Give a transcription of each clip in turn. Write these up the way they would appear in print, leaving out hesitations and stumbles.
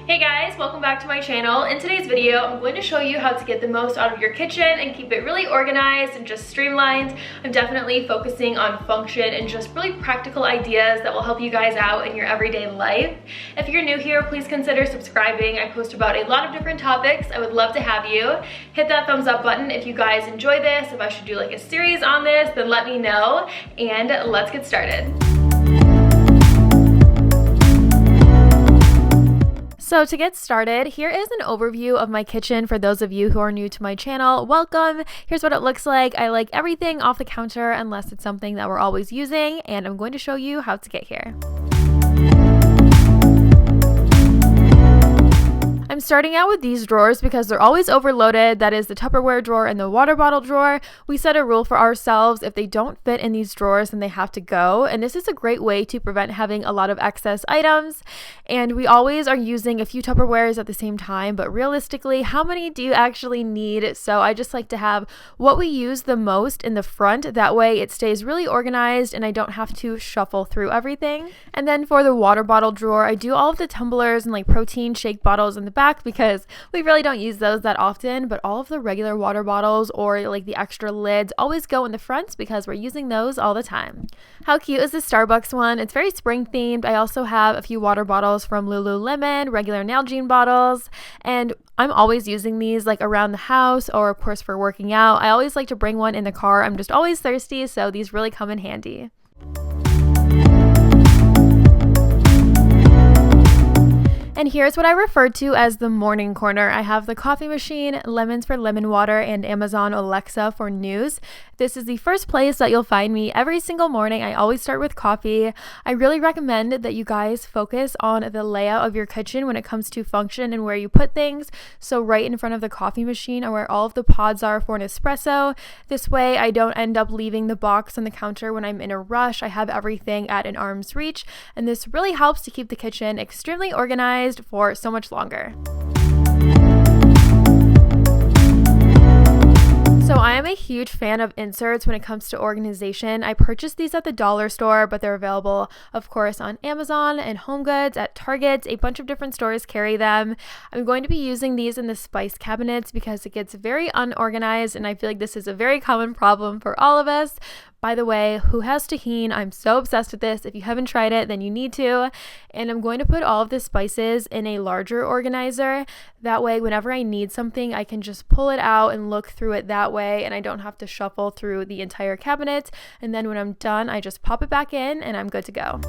Hey guys, welcome back to my channel. In today's video, I'm going to show you how to get the most out of your kitchen and keep it really organized and just streamlined. I'm definitely focusing on function and just really practical ideas that will help you guys out in your everyday life. If you're new here, please consider subscribing. I post about a lot of different topics. I would love to have you. Hit that thumbs up button if you guys enjoy this. If I should do like a series on this, then let me know, and let's get started. So to get started, here is an overview of my kitchen for those of you who are new to my channel. Welcome. Here's what it looks like. I like everything off the counter unless it's something that we're always using, and I'm going to show you how to get here. I'm starting out with these drawers because they're always overloaded. That is the Tupperware drawer and the water bottle drawer. We set a rule for ourselves. If they don't fit in these drawers, then they have to go. And this is a great way to prevent having a lot of excess items. And we always are using a few Tupperwares at the same time, but realistically, how many do you actually need? So I just like to have what we use the most in the front. That way it stays really organized and I don't have to shuffle through everything. And then for the water bottle drawer, I do all of the tumblers and like protein shake bottles in the back because we really don't use those that often, but all of the regular water bottles or like the extra lids always go in the front because we're using those all the time. How cute is the Starbucks one? It's very spring themed. I also have a few water bottles from Lululemon, regular Nalgene bottles, and I'm always using these like around the house or of course for working out. I always like to bring one in the car. I'm just always thirsty, so these really come in handy. And here's what I refer to as the morning corner. I have the coffee machine, Lemons for lemon water, and Amazon Alexa for news. This is the first place that you'll find me every single morning. I always start with coffee. I really recommend that you guys focus on the layout of your kitchen when it comes to function and where you put things. So right in front of the coffee machine are where all of the pods are for an espresso. This way I don't end up leaving the box on the counter when I'm in a rush. I have everything at an arm's reach, and this really helps to keep the kitchen extremely organized for so much longer. So I am a huge fan of inserts when it comes to organization. I purchased these at the dollar store, but they're available, of course, on Amazon and HomeGoods, at Target. A bunch of different stores carry them. I'm going to be using these in the spice cabinets because it gets very unorganized, and I feel like this is a very common problem for all of us. By the way, who has tahini? I'm so obsessed with this. If you haven't tried it, then you need to. And I'm going to put all of the spices in a larger organizer. That way, whenever I need something, I can just pull it out and look through it that way, and I don't have to shuffle through the entire cabinet. And then when I'm done, I just pop it back in and I'm good to go.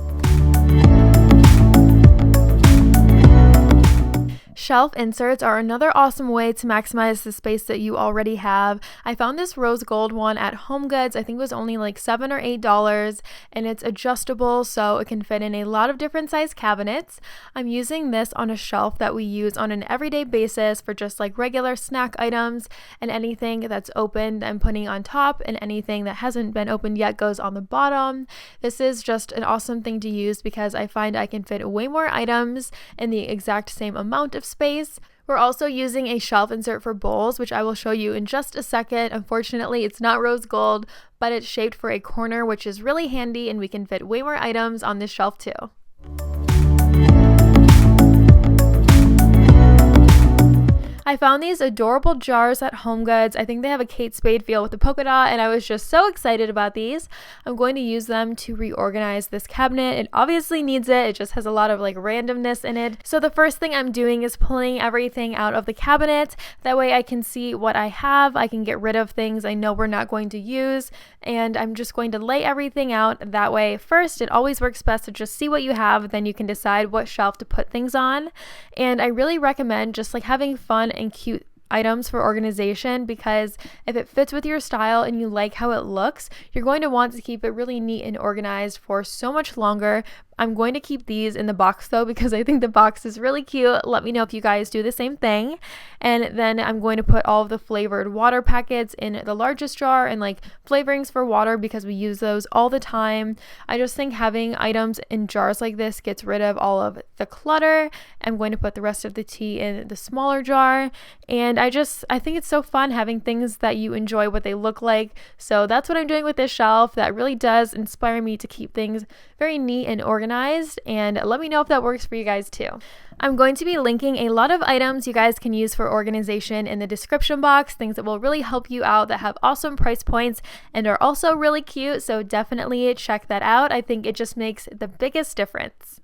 Shelf inserts are another awesome way to maximize the space that you already have. I found this rose gold one at HomeGoods. I think it was only like $7 or $8, and it's adjustable so it can fit in a lot of different size cabinets. I'm using this on a shelf that we use on an everyday basis for just like regular snack items, and anything that's opened I'm putting on top, and anything that hasn't been opened yet goes on the bottom. This is just an awesome thing to use because I find I can fit way more items in the exact same amount of space. We're also using a shelf insert for bowls, which I will show you in just a second. Unfortunately, it's not rose gold, but it's shaped for a corner, which is really handy, and we can fit way more items on this shelf too. I found these adorable jars at HomeGoods. I think they have a Kate Spade feel with the polka dot, and I was just so excited about these. I'm going to use them to reorganize this cabinet. It obviously needs it. It just has a lot of like randomness in it. So the first thing I'm doing is pulling everything out of the cabinet. That way I can see what I have. I can get rid of things I know we're not going to use, and I'm just going to lay everything out that way. First, it always works best to just see what you have, then you can decide what shelf to put things on. And I really recommend just like having fun and cute items for organization, because if it fits with your style and you like how it looks, you're going to want to keep it really neat and organized for so much longer. I'm going to keep these in the box though because I think the box is really cute. Let me know if you guys do the same thing. And then I'm going to put all of the flavored water packets in the largest jar, and like flavorings for water because we use those all the time. I just think having items in jars like this gets rid of all of the clutter. I'm going to put the rest of the tea in the smaller jar, and I think it's so fun having things that you enjoy what they look like. So that's what I'm doing with this shelf. That really does inspire me to keep things very neat and organized organized, and let me know if that works for you guys too. I'm going to be linking a lot of items you guys can use for organization in the description box, things that will really help you out that have awesome price points and are also really cute, so definitely check that out. I think it just makes the biggest difference.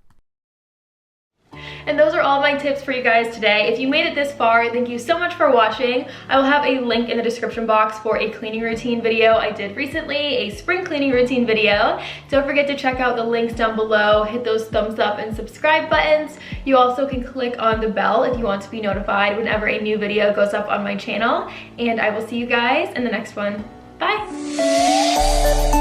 And those are all my tips for you guys today. If you made it this far, thank you so much for watching. I will have a link in the description box for a cleaning routine video I did recently, a spring cleaning routine video. Don't forget to check out the links down below, hit those thumbs up and subscribe buttons. You also can click on the bell if you want to be notified whenever a new video goes up on my channel. And I will see you guys in the next one. Bye!